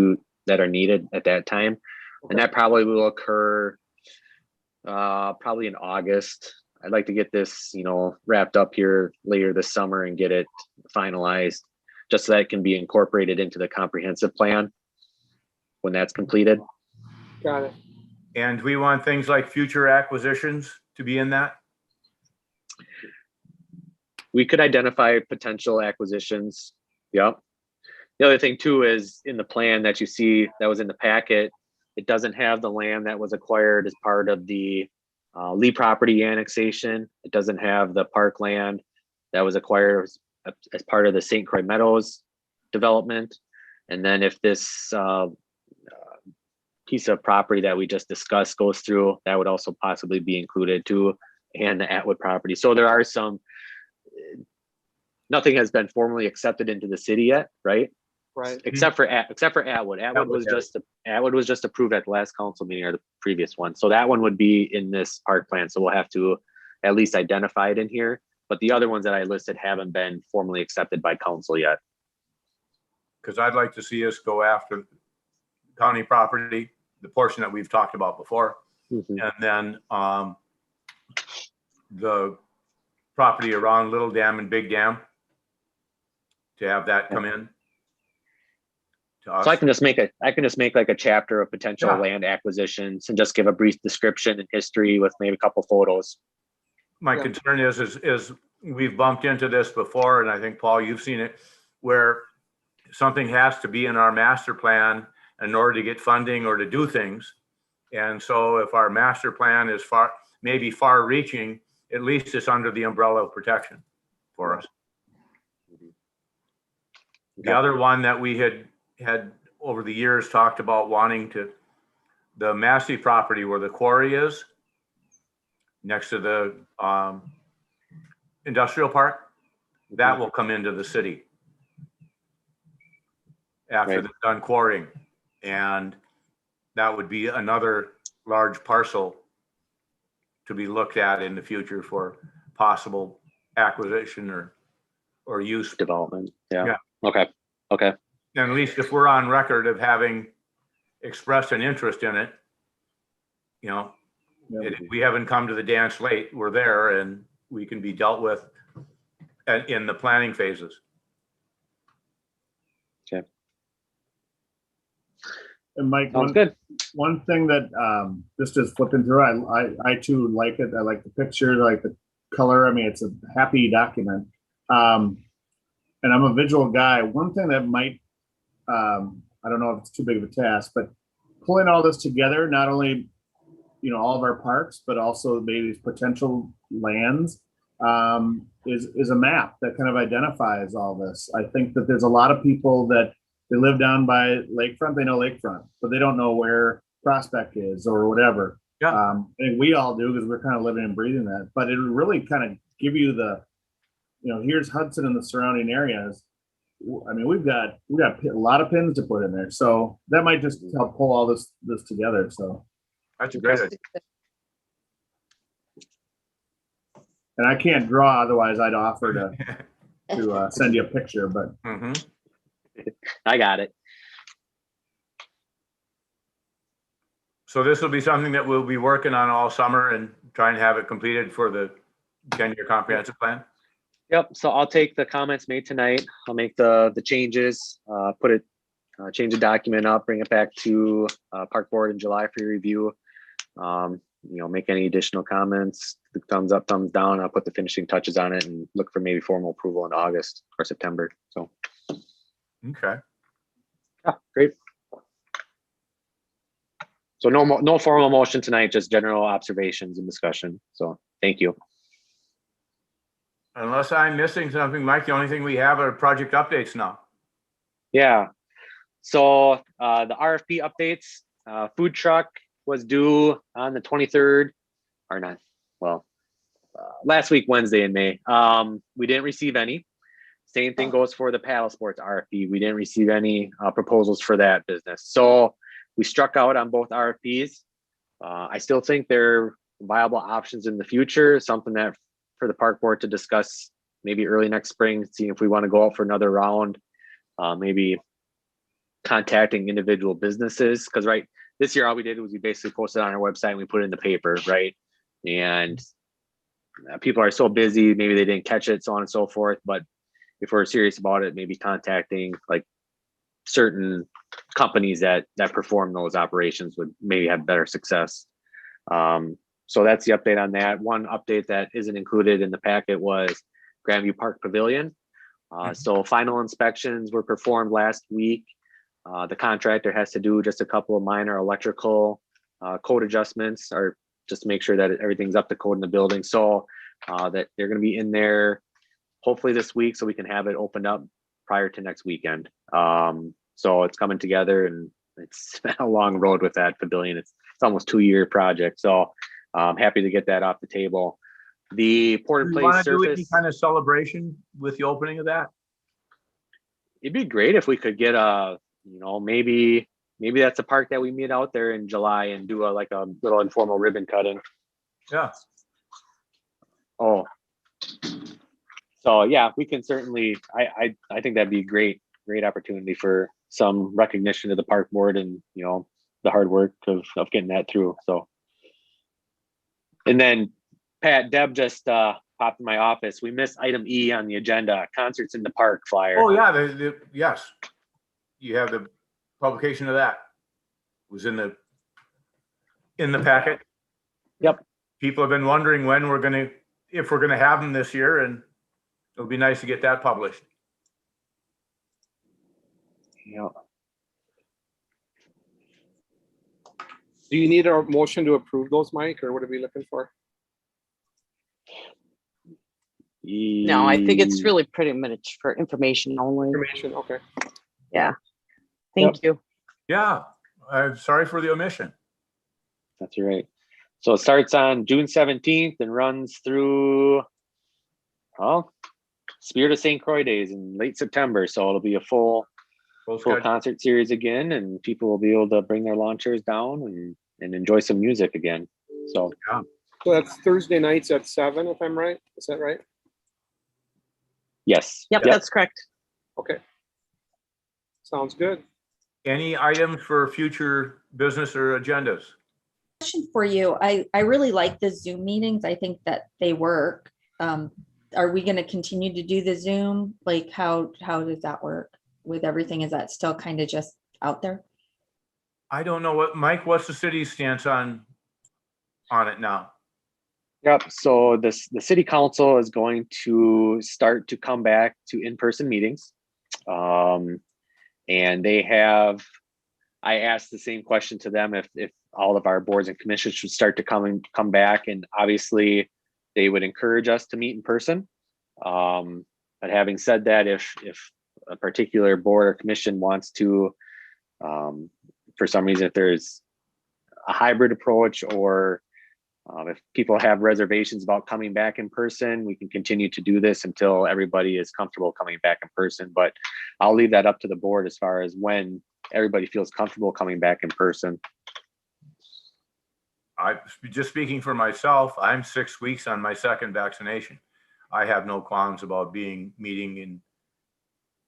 are needed at that time. And that probably will occur probably in August. I'd like to get this, wrapped up here later this summer and get it finalized just so that it can be incorporated into the comprehensive plan when that's completed. got it. And we want things like future acquisitions to be in that? We could identify potential acquisitions. Yep. The other thing too is in the plan that you see that was in the packet, it doesn't have the land that was acquired as part of the Lee property annexation. It doesn't have the parkland that was acquired as part of the St. Croix Meadows development. And then if this piece of property that we just discussed goes through, that would also possibly be included too, and the Atwood property. So there are some, nothing has been formally accepted into the city yet, right? Right. Except for Atwood. Atwood was just approved at the last council meeting or the previous one. So that one would be in this park plan. So we'll have to at least identify it in here. But the other ones that I listed haven't been formally accepted by council yet. Because I'd like to see us go after county property, the portion that we've talked about before. Mhm. And then the property around Little Dam and Big Dam, to have that come in to us. So I can just make like a chapter of potential Yeah. land acquisitions and just give a brief description and history with maybe a couple photos. My Yeah. concern is we've bumped into this before, and I think, Paul, you've seen it, where something has to be in our master plan in order to get funding or to do things. And so if our master plan is maybe far reaching, at least it's under the umbrella of protection for us. The other one that we had over the years talked about wanting the Massey property where the quarry is, next to the industrial park, that will come into the city after Right. they're done quarrying. And that would be another large parcel to be looked at in the future for possible acquisition or use. Development. Yeah. Yeah. Okay. And at least if we're on record of having expressed an interest in it, we haven't come to the dance late, we're there and we can be dealt with in the planning phases. Okay. And Mike, Sounds good. one thing that just as flipping through, I too like it. I like the pictures, I like the color. I mean, it's a happy document. And I'm a visual guy. One thing that might, I don't know if it's too big of a task, but pulling all this together, not only, all of our parks, but also maybe potential lands, is a map that kind of identifies all this. I think that there's a lot of people that they live down by lakefront, they know lakefront, but they don't know where Prospect is or whatever. Yeah. And we all do because we're kind of living and breathing that, but it would really kind of give you the, here's Hudson and the surrounding areas. I mean, we've got a lot of pins to put in there, so that might just help pull all this together. So That's a great idea. and I can't draw, otherwise I'd offer to send you a picture, but Mhm. I got it. So this will be something that we'll be working on all summer and try and have it completed for the 10-year comprehensive plan. Yep. So I'll take the comments made tonight. I'll make the changes, change the document up, bring it back to Park Board in July for your review. Make any additional comments, the thumbs up, thumbs down. I'll put the finishing touches on it and look for maybe formal approval in August or September. So. Okay. Yeah, great. So no formal motion tonight, just general observations and discussion. So thank you. Unless I'm missing something, Mike, the only thing we have are project updates now. Yeah. So the RFP updates, food truck was due on the 23rd, or not, well, last week, Wednesday in May. We didn't receive any. Same thing goes for the paddle sports RFP. We didn't receive any proposals for that business. So we struck out on both RFPs. I still think they're viable options in the future, something that for the park board to discuss maybe early next spring, seeing if we want to go out for another round, maybe contacting individual businesses. Because this year all we did was we basically posted on our website and we put it in the paper, right? And people are so busy, maybe they didn't catch it, so on and so forth. But if we're serious about it, maybe contacting like certain companies that perform those operations would maybe have better success. So that's the update on that. One update that isn't included in the packet was Grandview Park Pavilion. So final inspections were performed last week. The contractor has to do just a couple of minor electrical code adjustments, or just to make sure that everything's up to code in the building. So that they're going to be in there hopefully this week, so we can have it opened up prior to next weekend. So it's coming together, and it's been a long road with that pavilion. It's almost 2-year project. So I'm happy to get that off the table. The port in Do you place want to do any surface, kind of celebration with the opening of that? it'd be great if we could get maybe that's a park that we meet out there in July and do like a little informal ribbon cutting. Yeah. Oh, so yeah, we can certainly, I think that'd be great opportunity for some recognition of the park board and, the hard work of getting that through. So, and then Pat, Deb just popped in my office. We missed item E on the agenda, concerts in the park flyer. Oh, yeah, yes. You have the publication of that. It was in the packet. Yep. People have been wondering if we're gonna have them this year, and it'll be nice to get that published. Yeah. Do you need a motion to approve those, Mike, or what are we looking for? No, I think it's really pretty much for information only. Information, okay. Yeah. Thank you. Yeah, I'm sorry for the omission. That's right. So it starts on June 17th and runs through, Spirit of St. Croix Days in late September. So it'll be a full concert series again, and people will be able to bring their lawn chairs down and enjoy some music again. So, yeah. So that's Thursday nights at 7, if I'm right. Is that right? Yes. Yep, that's correct. Okay. Sounds good. Any items for future business or agendas? Question for you. I really like the Zoom meetings. I think that they work. Are we going to continue to do the Zoom? Like how does that work with everything? Is that still kind of just out there? I don't know Mike, what's the city's stance on it now? Yep. So the city council is going to start to come back to in-person meetings. And I asked the same question to them if all of our boards and commissions should start to come back, and obviously they would encourage us to meet in person. But having said that, if a particular board or commission wants to, for some reason, if there's a hybrid approach, or if people have reservations about coming back in person, we can continue to do this until everybody is comfortable coming back in person. But I'll leave that up to the board as far as when everybody feels comfortable coming back in person. Just speaking for myself, I'm 6 weeks on my second vaccination. I have no qualms about meeting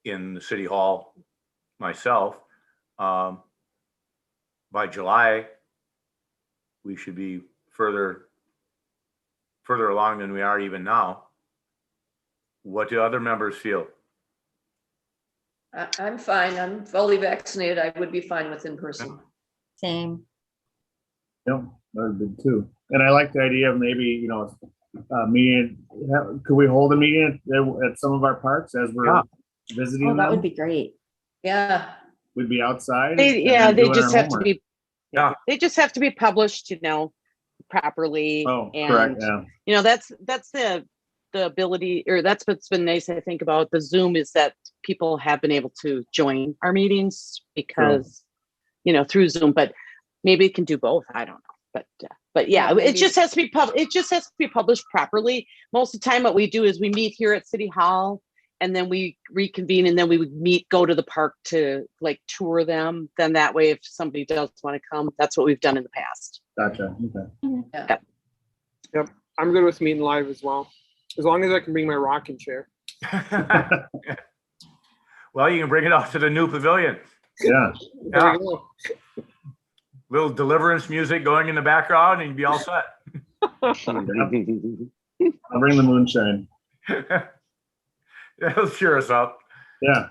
in the city hall myself. By July, we should be further along than we are even now. What do other members feel? I'm fine. I'm fully vaccinated. I would be fine with in person. Same. Yeah, I did too. And I like the idea of maybe, meeting. Could we hold a meeting at some of our parks as we're visiting? Oh, that them? would be great. Yeah. We'd be outside. They just have to be. Yeah. They just have to be published, properly. Oh, and correct. Yeah. that's the the ability, or that's what's been nice, I think, about the Zoom is that people have been able to join our meetings because, through Zoom, but maybe it can do both. I don't know. But yeah, it just has to be it just has to be published properly. Most of the time what we do is we meet here at City Hall and then we reconvene and then we would go to the park to like tour them. Then that way, if somebody does want to come, that's what we've done in the past. Gotcha. Okay. Yep. I'm good with meeting live as well, as long as I can bring my rocking chair. Well, you can bring it out to the new pavilion. Yeah. There we go. Little deliverance music going in the background and you'd be all set. I'll bring the moonshine. It'll cheer us up. Yeah.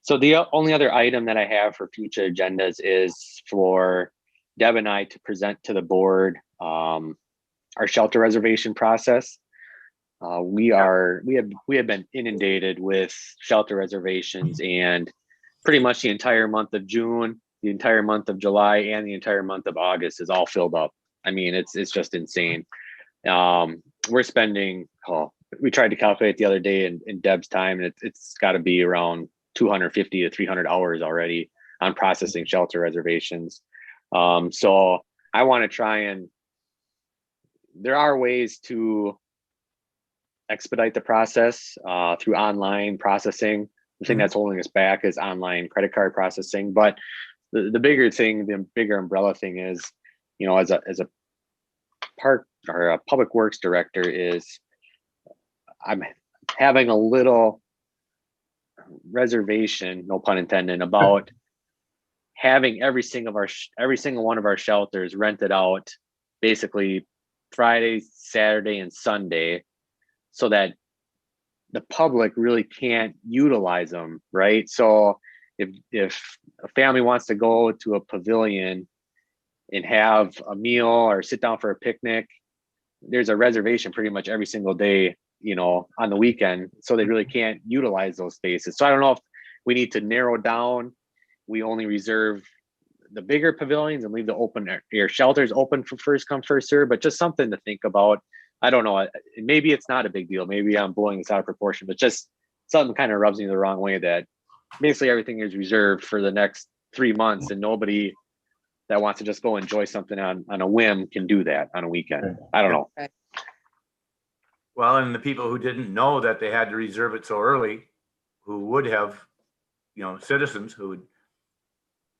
So the only other item that I have for future agendas is for Deb and I to present to the board our shelter reservation process. We have been inundated with shelter reservations, and pretty much the entire month of June, the entire month of July, and the entire month of August is all filled up. I mean, it's just insane. We're spending, we tried to calculate the other day in Deb's time, and it's got to be around 250 to 300 hours already on processing shelter reservations. So I want to try and, there are ways to expedite the process through online processing. The thing that's holding us back is online credit card processing. But the bigger thing, the bigger umbrella thing is, as a park or a public works director, is I'm having a little reservation, no pun intended, about having every single one of our shelters rented out basically Friday, Saturday, and Sunday, so that the public really can't utilize them, right? So if a family wants to go to a pavilion and have a meal or sit down for a picnic, there's a reservation pretty much every single day, on the weekend, so they really can't utilize those spaces. So I don't know if we need to narrow down. We only reserve the bigger pavilions and leave the open air shelters open for first come, first serve, but just something to think about. I don't know. Maybe it's not a big deal. Maybe I'm blowing this out of proportion, but just something kind of rubs me the wrong way that basically everything is reserved for the next 3 months and nobody that wants to just go enjoy something on a whim can do that on a weekend. I don't know. Well, and the people who didn't know that they had to reserve it so early, who would have, citizens who would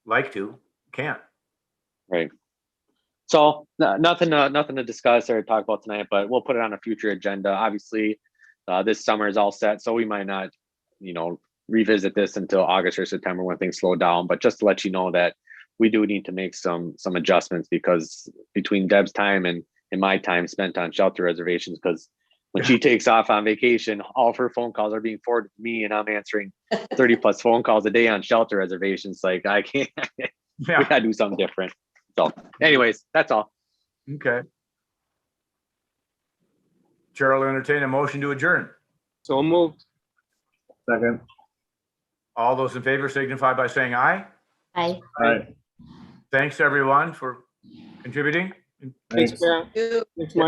like to, can't. Right. So nothing to discuss or talk about tonight, but we'll put it on a future agenda. Obviously, this summer is all set, so we might not, revisit this until August or September when things slow down. But just to let you know that we do need to make some adjustments, because between Deb's time and my time spent on shelter reservations, because when she takes off on vacation, all of her phone calls are being forwarded to me, and I'm answering 30 plus phone calls a day on shelter reservations. Like, I can't. We gotta do something different. So, anyways, that's all. Okay. Chair will entertain a motion to adjourn. So moved. Second. All those in favor signify by saying aye. Aye. Aye. Thanks, everyone, for contributing. Thanks, Pat. Thanks, Mike.